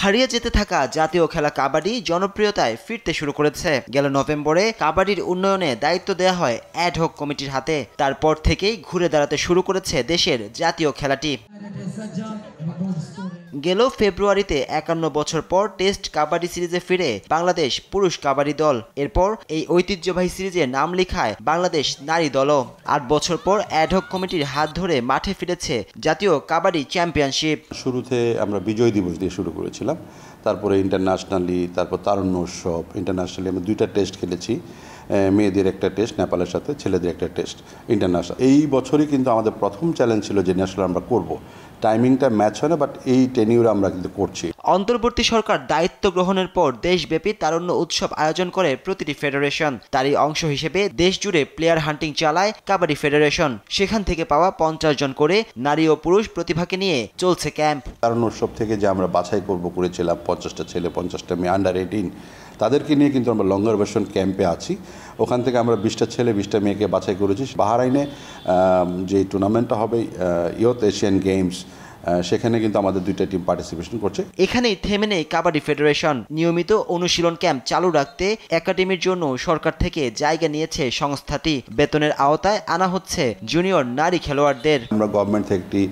হারিয়ে যেতে থাকা জাতীয় খেলা কাবাডি জনপ্রিয়তায় ফিরতে শুরু করেছে। গেল নভেম্বরে কাবাডির উন্নয়নে দায়িত্ব দেওয়া হয় অ্যাডহক কমিটির হাতে। তারপর থেকেই ঘুরে দাঁড়াতে শুরু করেছে দেশের জাতীয় খেলাটি। গেল ফেব্রুয়ারিতে ৫১ বছর পর টেস্ট কাবাডি সিরিজে ফিরে বাংলাদেশ পুরুষ কাবাডি দল। এরপর এই ঐতিহ্যবাহী সিরিজে নাম লিখায় বাংলাদেশ নারী দলও। ৮ বছর পর অ্যাডহক কমিটির হাত ধরে মাঠে ফিরেছে জাতীয় কাবাডি চ্যাম্পিয়নশিপ। শুরুতে আমরা বিজয় দিবস দিয়ে শুরু করেছিলাম, তারপরে ইন্টারন্যাশনালি, তারপর তারুণ্য উৎসব। ইন্টারন্যাশনালি আমরা 2টা টেস্ট খেলেছি, মেয়েদের একটা টেস্ট নেপালের সাথে, ছেলেদের একটা টেস্ট ইন্টারন্যাশনাল। এই বছরই কিন্তু আমাদের প্রথম চ্যালেঞ্জ ছিল যে ন্যাশনাল আমরা করব। টাইমিংটা ম্যাচ হয় না, বাট এই টেনিউরে আমরা কিন্তু করছি। অন্তর্বর্তী সরকার দায়িত্ব গ্রহণের পর দেশব্যাপী তারুণ্য উৎসব আয়োজন করে প্রতিটি ফেডারেশন। তারই অংশ হিসেবে দেশ জুড়ে প্লেয়ার হান্টিং চালায় কাবাডি ফেডারেশন। সেখান থেকে পাওয়া 50 জন করে নারী ও পুরুষ প্রতিভাকে নিয়ে চলছে ক্যাম্প। তারুণ্য উৎসব থেকে যে আমরা বাছাই করেছিলাম 50টা ছেলে 50টা মেয়ে আন্ডার 18, তাদেরকে নিয়ে কিন্তু আমরা লঙ্গার ভার্সন ক্যাম্পে আছি। ওখান থেকে আমরা 20টা ছেলে 20টা মেয়েকে বাছাই করেছি। বাহরাইনে যে টুর্নামেন্টটা হবে ইয়ুথ এশিয়ান গেমস, সেখানে কিন্তু আমাদের 2টা টিম পার্টিসিপেশন করছে। এখানেই থেমে নেই কাবাডি ফেডারেশন। নিয়মিত অনুশীলন ক্যাম্প চালু রাখতে একাডেমির জন্য সরকার থেকে জায়গা নিয়েছে সংস্থাটি। বেতনের আওতায় আনা হচ্ছে জুনিয়র নারী খেলোয়াড়দের। আমরা গভর্নমেন্ট থেকে একটি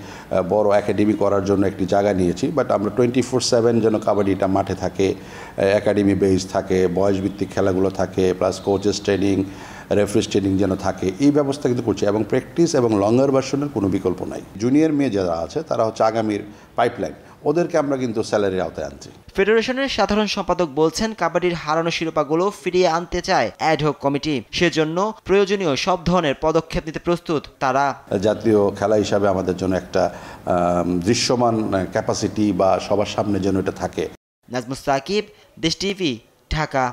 বড় একাডেমি করার জন্য একটি জায়গা নিয়েছি, বাট আমরা 24/7 যেন কাবাডিটা মাঠে থাকে, একাডেমি বেস থাকে, বয়সভিত্তিক খেলাগুলো থাকে, plus coaches training, referee's training যেন থাকে, এই ব্যবস্থা কিন্তু করছি। এবং প্র্যাকটিস এবং লঙ্গার ভার্সনের কোনো বিকল্প নাই। জুনিয়র মেয়ে যারা আছে তারা হচ্ছে আগামীর পাইপলাইন, ওদেরকে আমরা কিন্তু স্যালারির আওতায় আনছি। ফেডারেশনের সাধারণ সম্পাদক বলছেন, কাবাডির হারানো শিরোপাগুলো ফিরিয়ে আনতে চায় অ্যাডহক কমিটি। সেজন্য প্রয়োজনীয় সব ধরনের পদক্ষেপ নিতে প্রস্তুত তারা। জাতীয় খেলা হিসাবে আমাদের জন্য একটা দৃশ্যমান ক্যাপাসিটি বা সবার সামনে যেন এটা থাকে। নাজমুস সাকিব, দেশ টিভি, ঢাকা।